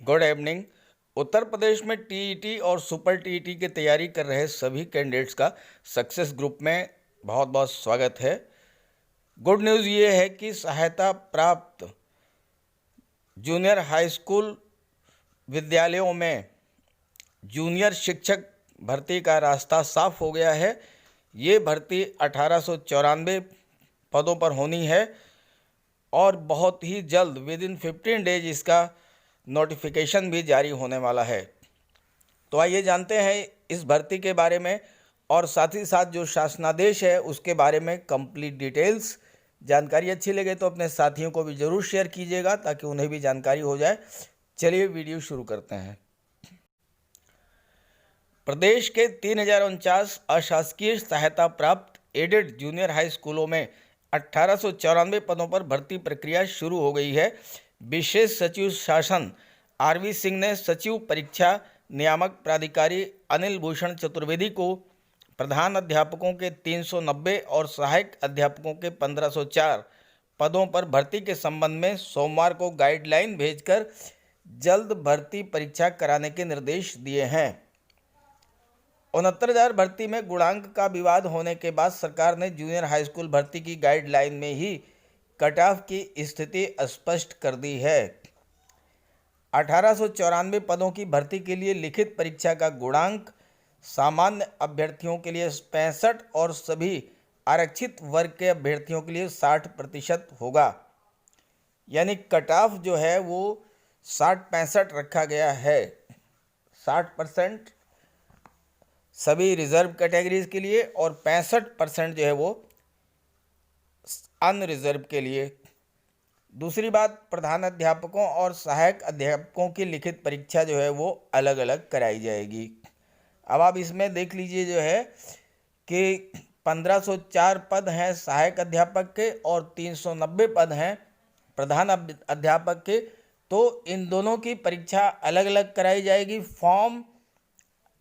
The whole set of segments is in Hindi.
Good evening. उत्तर प्रदेश में टीईटी और सुपर टीईटी की तैयारी कर रहे सभी कैंडिडेट्स का सक्सेस ग्रुप में बहुत बहुत स्वागत है। गुड न्यूज़ ये है कि सहायता प्राप्त जूनियर हाई स्कूल विद्यालयों में जूनियर शिक्षक भर्ती का रास्ता साफ हो गया है। ये भर्ती 1894 पदों पर होनी है और बहुत ही जल्द विद इन 15 डेज इसका नोटिफिकेशन भी जारी होने वाला है। तो आइए जानते हैं इस भर्ती के बारे में और साथ ही साथ जो शासनादेश है उसके बारे में कंप्लीट डिटेल्स। जानकारी अच्छी लगे तो अपने साथियों को भी ज़रूर शेयर कीजिएगा ताकि उन्हें भी जानकारी हो जाए। चलिए वीडियो शुरू करते हैं। प्रदेश के 3049 अशासकीय सहायता प्राप्त एडेड जूनियर हाई स्कूलों में 1894 पदों पर भर्ती प्रक्रिया शुरू हो गई है। विशेष सचिव शासन आरवी सिंह ने सचिव परीक्षा नियामक प्राधिकारी अनिल भूषण चतुर्वेदी को प्रधान अध्यापकों के 390 और सहायक अध्यापकों के 1504 पदों पर भर्ती के संबंध में सोमवार को गाइडलाइन भेजकर जल्द भर्ती परीक्षा कराने के निर्देश दिए हैं। 69,000 भर्ती में गुणांक का विवाद होने के बाद सरकार ने जूनियर हाई स्कूल भर्ती की गाइडलाइन में ही कट ऑफ की स्थिति स्पष्ट कर दी है। 1894 पदों की भर्ती के लिए लिखित परीक्षा का गुणांक सामान्य अभ्यर्थियों के लिए 65 और सभी आरक्षित वर्ग के अभ्यर्थियों के लिए 60% होगा। यानी कट ऑफ जो है वो 60-65 रखा गया है। 60% सभी रिजर्व कैटेगरीज के लिए और 65% जो है वो अनरिजर्व के लिए। दूसरी बात, प्रधान अध्यापकों और सहायक अध्यापकों की लिखित परीक्षा जो है वो अलग अलग कराई जाएगी। अब आप इसमें देख लीजिए जो है कि 1504 पद हैं सहायक अध्यापक के और 390 पद हैं प्रधान अध्यापक के। तो इन दोनों की परीक्षा अलग अलग कराई जाएगी। फॉर्म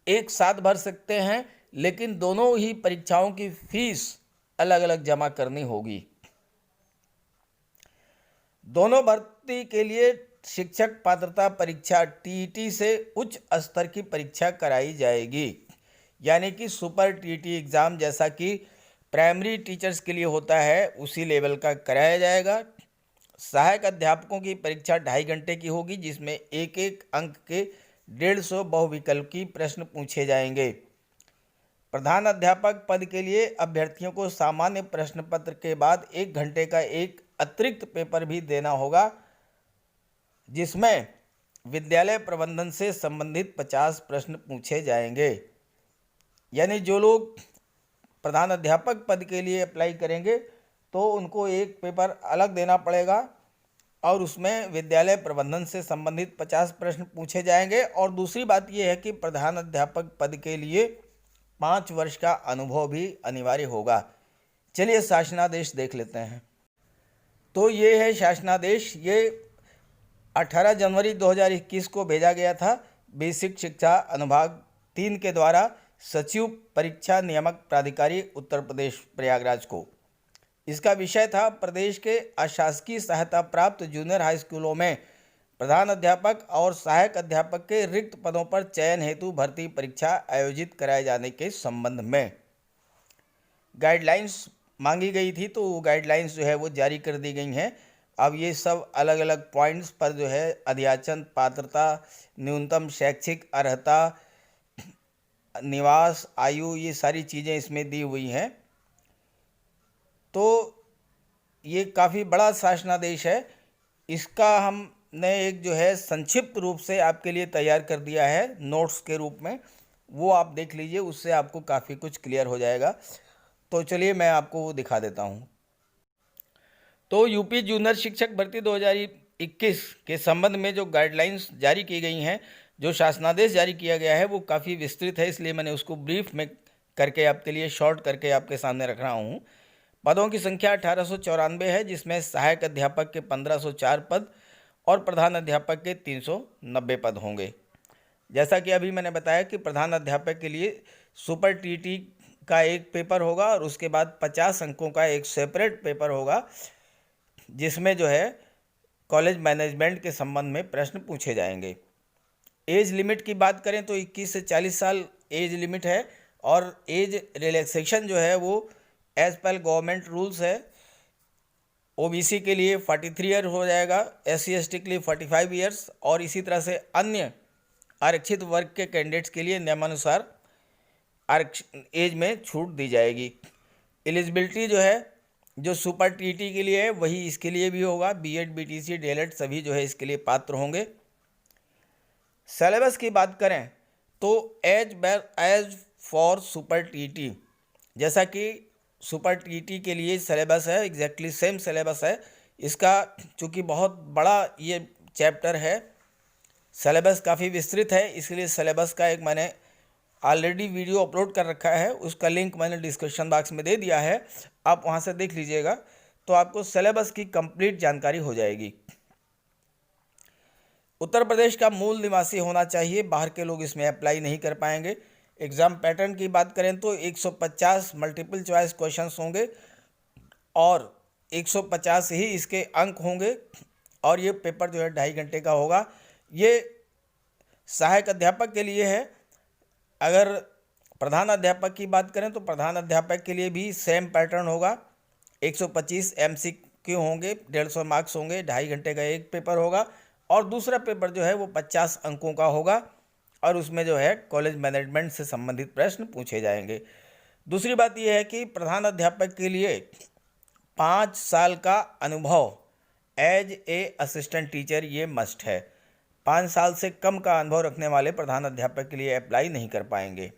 एक साथ भर सकते हैं लेकिन दोनों ही परीक्षाओं की फीस अलग अलग जमा करनी होगी। दोनों भर्ती के लिए शिक्षक पात्रता परीक्षा टीईटी से उच्च स्तर की परीक्षा कराई जाएगी। यानी कि सुपर टीईटी एग्ज़ाम जैसा कि प्राइमरी टीचर्स के लिए होता है उसी लेवल का कराया जाएगा। सहायक अध्यापकों की परीक्षा 2.5 घंटे की होगी जिसमें एक एक अंक के 150 बहुविकल्पी प्रश्न पूछे जाएंगे। प्रधान अध्यापक पद के लिए अभ्यर्थियों को सामान्य प्रश्न पत्र के बाद 1 घंटे का एक अतिरिक्त पेपर भी देना होगा जिसमें विद्यालय प्रबंधन से संबंधित 50 प्रश्न पूछे जाएंगे। यानी जो लोग प्रधान अध्यापक पद के लिए अप्लाई करेंगे तो उनको एक पेपर अलग देना पड़ेगा और उसमें विद्यालय प्रबंधन से संबंधित 50 प्रश्न पूछे जाएंगे। और दूसरी बात यह है कि प्रधान अध्यापक पद के लिए 5 वर्ष का अनुभव भी अनिवार्य होगा। चलिए शासनादेश देख लेते हैं। तो ये है शासनादेश। ये 18 जनवरी 2021 को भेजा गया था बेसिक शिक्षा अनुभाग 3 के द्वारा सचिव परीक्षा नियामक प्राधिकारी उत्तर प्रदेश प्रयागराज को। इसका विषय था प्रदेश के अशासकीय सहायता प्राप्त जूनियर हाई स्कूलों में प्रधान अध्यापक और सहायक अध्यापक के रिक्त पदों पर चयन हेतु भर्ती परीक्षा आयोजित कराए जाने के संबंध में गाइडलाइंस मांगी गई थी। तो गाइडलाइंस जो है वो जारी कर दी गई हैं। अब ये सब अलग अलग पॉइंट्स पर जो है अध्याचन पात्रता, न्यूनतम शैक्षिक अर्हता, निवास, आयु, ये सारी चीज़ें इसमें दी हुई हैं। तो ये काफ़ी बड़ा शासनादेश है। इसका हमने एक जो है संक्षिप्त रूप से आपके लिए तैयार कर दिया है नोट्स के रूप में, वो आप देख लीजिए, उससे आपको काफ़ी कुछ क्लियर हो जाएगा। तो चलिए मैं आपको वो दिखा देता हूँ। तो यूपी जूनियर शिक्षक भर्ती 2021 के संबंध में जो गाइडलाइंस जारी की गई हैं, जो शासनादेश जारी किया गया है वो काफ़ी विस्तृत है, इसलिए मैंने उसको ब्रीफ में करके आपके लिए शॉर्ट करके आपके सामने रख रहा हूँ। पदों की संख्या 1894 है जिसमें सहायक अध्यापक के 1504 पद और प्रधान अध्यापक के 390 पद होंगे। जैसा कि अभी मैंने बताया कि प्रधान अध्यापक के लिए सुपर टीटी का एक पेपर होगा और उसके बाद 50 अंकों का एक सेपरेट पेपर होगा जिसमें जो है कॉलेज मैनेजमेंट के संबंध में प्रश्न पूछे जाएंगे। एज लिमिट की बात करें तो 21 से 40 साल एज लिमिट है, और एज रिलैक्सेशन जो है वो एज पर गवर्नमेंट रूल्स है। ओबीसी के लिए 43 ईयर हो जाएगा, SC/ST के लिए 45 ईयर्स, और इसी तरह से अन्य आरक्षित वर्ग के कैंडिडेट्स के लिए नियमानुसार आरक्षण एज में छूट दी जाएगी। एलिजिबिलिटी जो है जो सुपर टीटी के लिए है वही इसके लिए भी होगा। बीएड, बीटीसी, डीएलएड सभी जो है इसके लिए पात्र होंगे। सिलेबस की बात करें तो एज फॉर सुपर टीटी, जैसा कि सुपर टीटी के लिए सिलेबस है, एग्जैक्टली सेम सिलेबस है इसका। चूँकि बहुत बड़ा ये चैप्टर है, सिलेबस काफ़ी विस्तृत है, इसलिए सिलेबस का एक मैंने ऑलरेडी वीडियो अपलोड कर रखा है, उसका लिंक मैंने डिस्क्रिप्शन बॉक्स में दे दिया है, आप वहाँ से देख लीजिएगा तो आपको सिलेबस की कंप्लीट जानकारी हो जाएगी। उत्तर प्रदेश का मूल निवासी होना चाहिए, बाहर के लोग इसमें अप्लाई नहीं कर पाएंगे। एग्ज़ाम पैटर्न की बात करें तो 150 मल्टीपल चॉइस क्वेश्चंस होंगे और 150 ही इसके अंक होंगे, और ये पेपर जो है 2.5 घंटे का होगा। ये सहायक अध्यापक के लिए है। अगर प्रधान अध्यापक की बात करें तो प्रधान अध्यापक के लिए भी सेम पैटर्न होगा। 125 MCQ होंगे, 150 मार्क्स होंगे, 2.5 घंटे का एक पेपर होगा, और दूसरा पेपर जो है वो 50 अंकों का होगा, और उसमें जो है कॉलेज मैनेजमेंट से संबंधित प्रश्न पूछे जाएंगे। दूसरी बात यह है कि प्रधान अध्यापक के लिए 5 साल का अनुभव एज ए असिस्टेंट टीचर ये मस्ट है। 5 साल से कम का अनुभव रखने वाले प्रधान अध्यापक के लिए अप्लाई नहीं कर पाएंगे।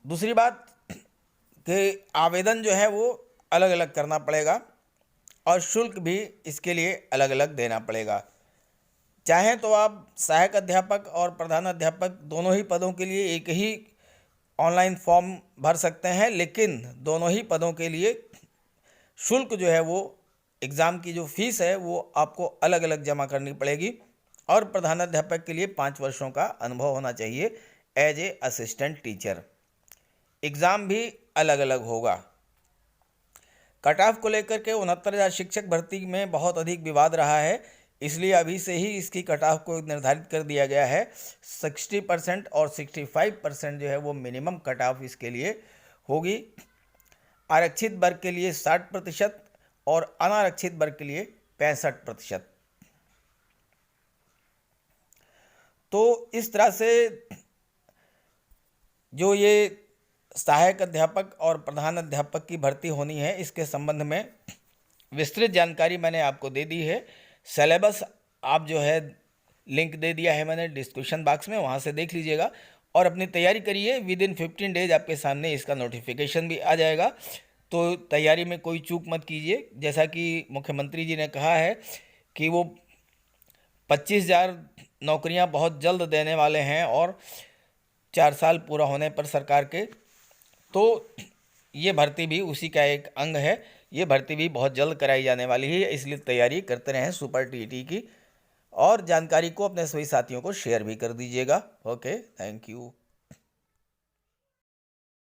दूसरी बात कि आवेदन जो है वो अलग अलग करना पड़ेगा, और शुल्क भी इसके लिए अलग अलग देना पड़ेगा। चाहें तो आप सहायक अध्यापक और प्रधान अध्यापक दोनों ही पदों के लिए एक ही ऑनलाइन फॉर्म भर सकते हैं, लेकिन दोनों ही पदों के लिए शुल्क जो है वो एग्ज़ाम की जो फीस है वो आपको अलग अलग जमा करनी पड़ेगी। और प्रधानाध्यापक के लिए 5 वर्षों का अनुभव होना चाहिए as a assistant teacher. Exam भी अलग अलग होगा। कट ऑफ को लेकर के 69,000 शिक्षक भर्ती में बहुत अधिक विवाद रहा है, इसलिए अभी से ही इसकी कट ऑफ को निर्धारित कर दिया गया है। 60% और 65% जो है वो मिनिमम कट ऑफ इसके लिए होगी। आरक्षित वर्ग के लिए 60% और अनारक्षित वर्ग के लिए 65%। तो इस तरह से जो ये सहायक अध्यापक और प्रधान अध्यापक की भर्ती होनी है, इसके संबंध में विस्तृत जानकारी मैंने आपको दे दी है। सिलेबस आप जो है लिंक दे दिया है मैंने डिस्क्रिप्शन बॉक्स में, वहाँ से देख लीजिएगा और अपनी तैयारी करिए। विद इन 15 डेज आपके सामने इसका नोटिफिकेशन भी आ जाएगा, तो तैयारी में कोई चूक मत कीजिए। जैसा कि मुख्यमंत्री जी ने कहा है कि वो 25,000 नौकरियां बहुत जल्द देने वाले हैं, और 4 साल पूरा होने पर सरकार के, तो ये भर्ती भी उसी का एक अंग है। ये भर्ती भी बहुत जल्द कराई जाने वाली है, इसलिए तैयारी करते रहें सुपर टीटी की, और जानकारी को अपने सभी साथियों को शेयर भी कर दीजिएगा। Okay, thank you.